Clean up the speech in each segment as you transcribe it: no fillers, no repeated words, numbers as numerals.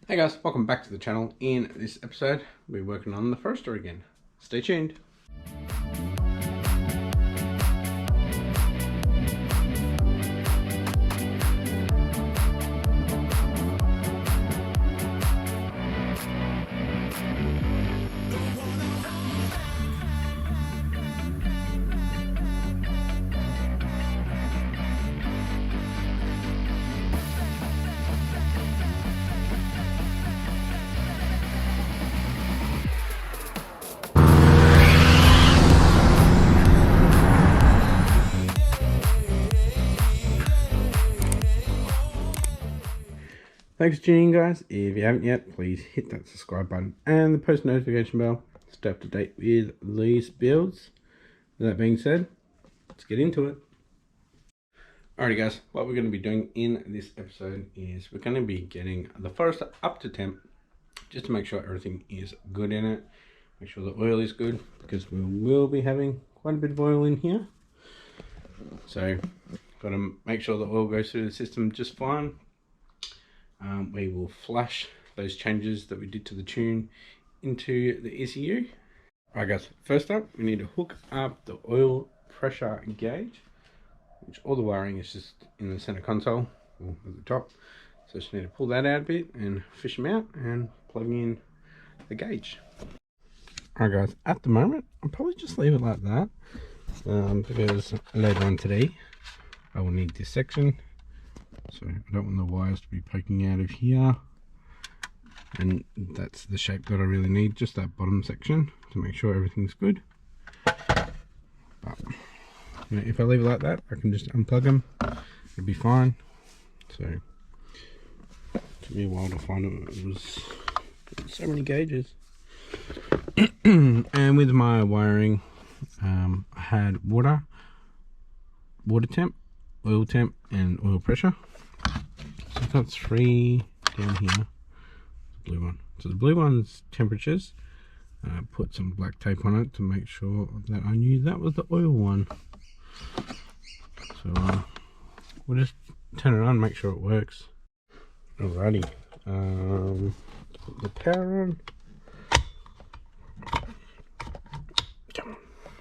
Hey guys, welcome back to the channel. In this episode, we're working on the Forester again. Stay tuned. Thanks for tuning in, guys. If you haven't yet, please hit that subscribe button and the post notification bell to stay up to date with these builds. With that being said, let's get into it. Alrighty guys, what we're going to be doing in this episode is we're going to be getting the Forester up to temp just to make sure everything is good in it. Make sure the oil is good because we will be having quite a bit of oil in here. So, got to make sure the oil goes through the system just fine. We will flash those changes that we did to the tune into the ECU. Alright guys, first up we need to hook up the oil pressure gauge, which all the wiring is just in the center console or at the top. So just need to pull that out a bit and fish them out and plug in the gauge. Alright guys, at the moment I'll probably just leave it like that because later on today I will need this section. So I don't want the wires to be poking out of here, and that's the shape that I really need, just that bottom section to make sure everything's good. But you know, if I leave it like that, I can just unplug them, it'll be fine. So it took me a while to find them. It was so many gauges. And with my wiring, I had water temp, oil temp and oil pressure. So I've got 3 down here, the blue one. So the blue one's temperatures. Put some black tape on it to make sure that I knew that was the oil one. So we'll just turn it on, make sure it works. Alrighty, put the power on.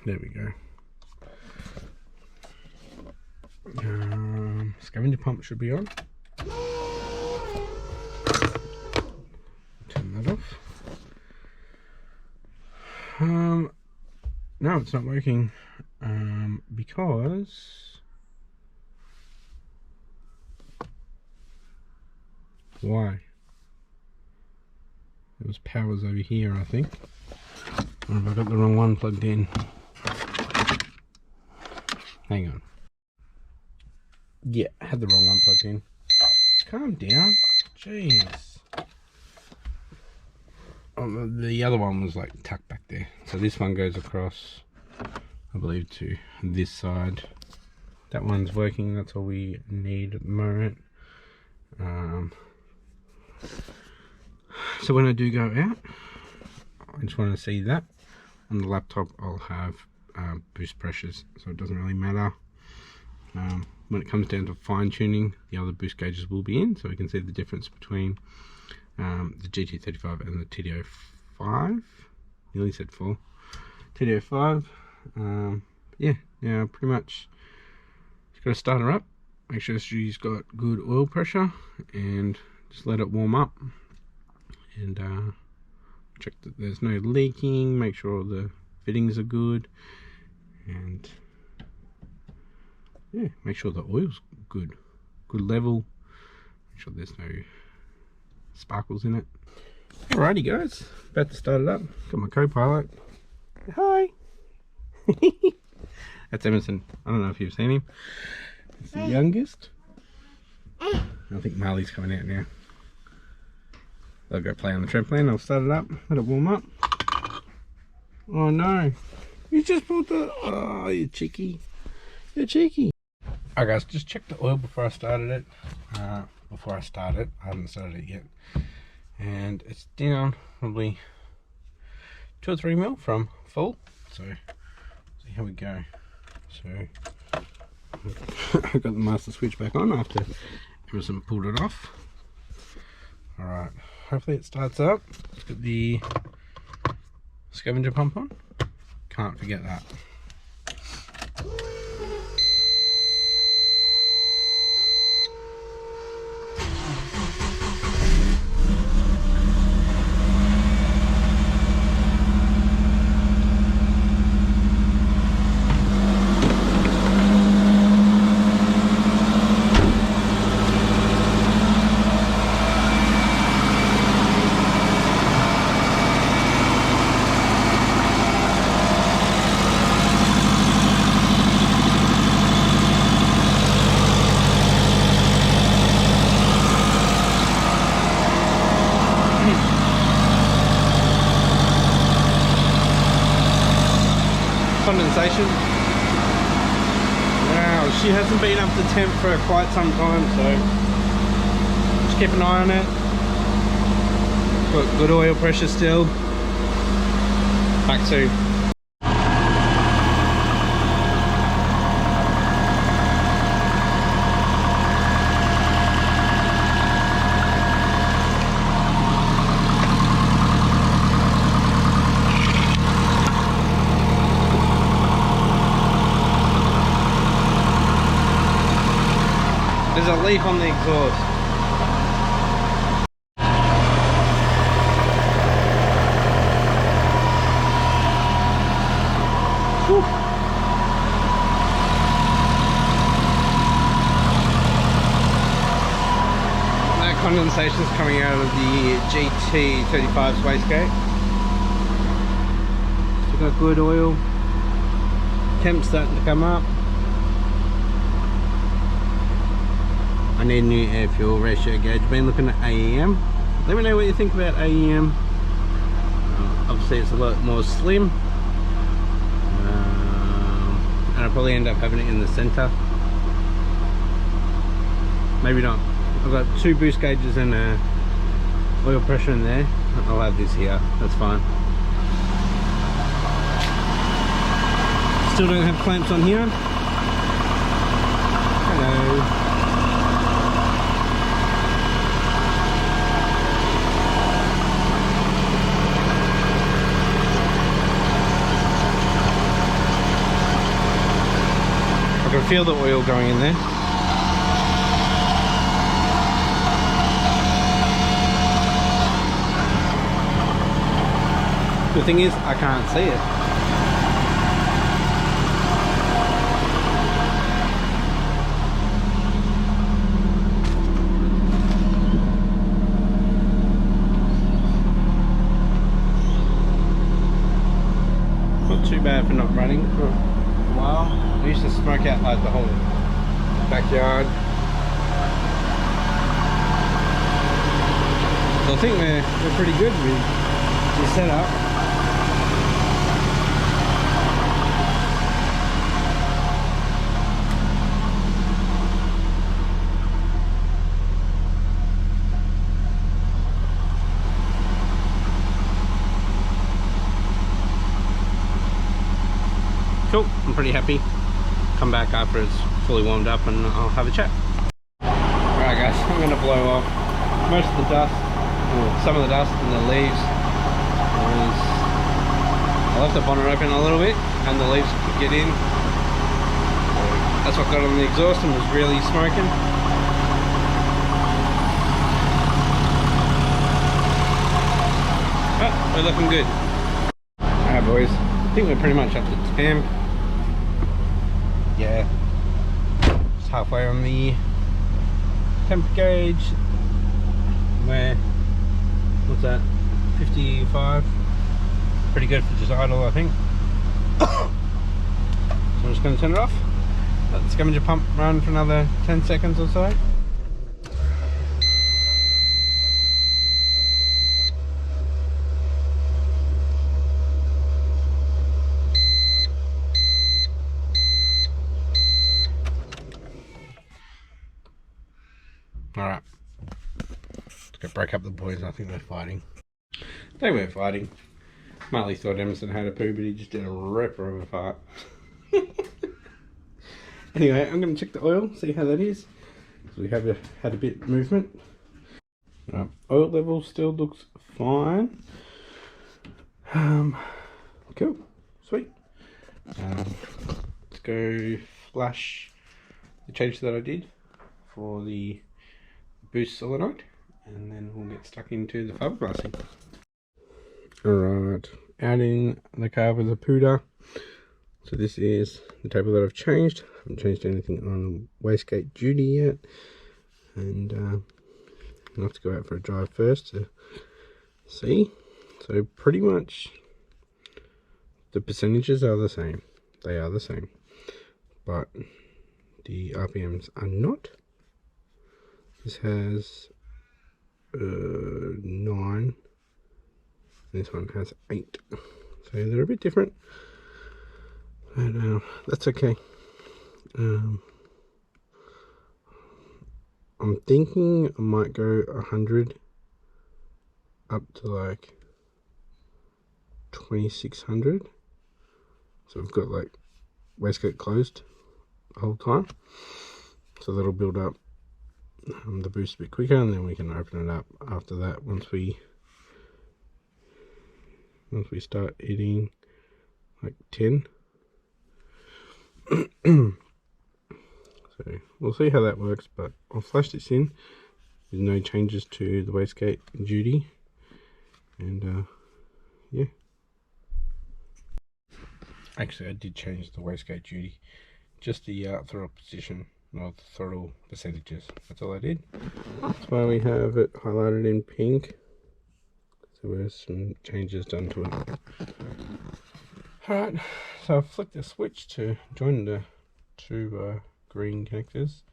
There we go. Scavenger pump should be on. Turn that off. No, it's not working because why? It was powers over here, I think. Or have I got the wrong one plugged in? Hang on. Yeah, I had the wrong one plugged in. Calm down. Jeez. Oh, the other one was like tucked back there. So this one goes across, I believe, to this side. That one's working. That's all we need at the moment. So when I do go out, I just want to see that. On the laptop, I'll have boost pressures, so it doesn't really matter. When it comes down to fine tuning, the other boost gauges will be in, so we can see the difference between the GT35 and the TD05. Nearly said 4. TD05. Yeah, pretty much just got to start her up, make sure she's got good oil pressure, and just let it warm up, and check that there's no leaking, make sure all the fittings are good, and yeah, make sure the oil's good level, make sure there's no sparkles in it. Alrighty guys, about to start it up. Got my co-pilot. Hi. That's Emerson. I don't know if you've seen him. It's the youngest. I think Marley's coming out now. They'll go play on the trampoline. I'll start it up, let it warm up. Oh no, you just pulled the, oh, you cheeky. You're cheeky. Alright guys, just check the oil before I started it. I haven't started it yet. And it's down probably 2 or 3 mil from full. So, see how we go. So, I got the master switch back on after Emerson pulled it off. Alright, hopefully it starts up. Let's get the scavenger pump on. Can't forget that. Condensation. Wow, she hasn't been up to temp for quite some time, so just keep an eye on it. Got good oil pressure still. Back to there's a leak on the exhaust. Whew. That condensation is coming out of the GT35's wastegate. Still got good oil. Temp's starting to come up. I need a new air fuel ratio gauge. Been looking at AEM. Let me know what you think about AEM. Obviously it's a lot more slim. And I'll probably end up having it in the center. Maybe not. I've got 2 boost gauges and oil pressure in there. I'll have this here. That's fine. Still don't have clamps on here. Hello. I can feel the oil going in there. The thing is, I can't see it. Not too bad for not running for a while. I used to smoke out like the whole backyard. So I think they're pretty good with the setup. Cool, I'm pretty happy. Come back after it's fully warmed up and I'll have a chat. Alright guys, I'm going to blow off most of the dust, or some of the dust and the leaves. I left the bonnet open a little bit and the leaves could get in. So that's what got on the exhaust and was really smoking. But we're looking good. Alright boys, I think we're pretty much up to temp. Yeah, it's halfway on the temp gauge. Where, what's that, 55? Pretty good for just idle, I think. So I'm just going to turn it off. Let the scavenger pump run for another 10 seconds or so. Alright, let's go break up the boys. I think they're fighting. They were fighting. Marley thought Emerson had a poo, but he just did a ripper of a fart. Anyway, I'm going to check the oil, see how that is. So we have had a bit of movement. Oil level still looks fine. Cool, sweet. Let's go flash the change that I did for the boost solenoid, and then we'll get stuck into the fiberglassing. Alright, adding the car with the pooter. So this is the table that I've changed. I haven't changed anything on the wastegate duty yet, and I'll have to go out for a drive first to see. So pretty much the percentages are the same. They are the same, but the RPMs are not. This has 9. This one has 8. So they're a bit different, but that's okay. I'm thinking I might go 100 up to like 2600. So we've got like wastegate closed the whole time, so that'll build up the boost a bit quicker, and then we can open it up after that once we start hitting like 10. So we'll see how that works, but I'll flash this in with no changes to the wastegate duty, and yeah. Actually, I did change the wastegate duty, just the throttle position, not the throttle percentages. That's all I did. That's why we have it highlighted in pink. So there's some changes done to it. Alright, so I've flicked the switch to join the two green connectors,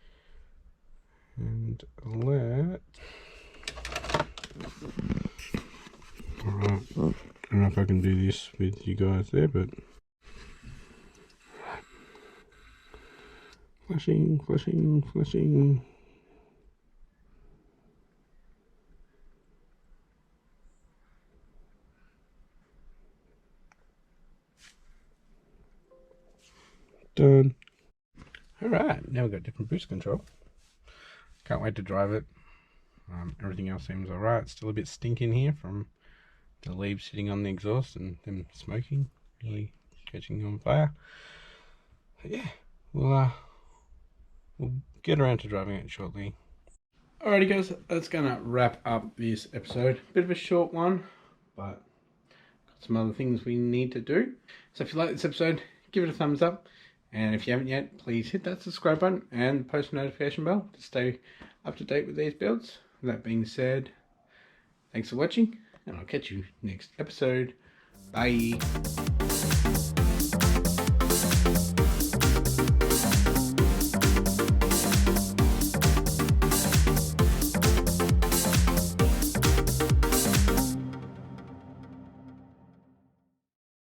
and let. Alright, I don't know if I can do this with you guys there, but flashing, flashing, flashing. Done. Alright, now we've got different boost control. Can't wait to drive it. Everything else seems alright. Still a bit stink in here from the leaves sitting on the exhaust and them smoking, really catching on fire. But yeah, we'll get around to driving it shortly. Alrighty guys, that's gonna wrap up this episode. Bit of a short one, but got some other things we need to do. So if you like this episode, give it a thumbs up. And if you haven't yet, please hit that subscribe button and the post notification bell to stay up to date with these builds. With that being said, thanks for watching, and I'll catch you next episode. Bye.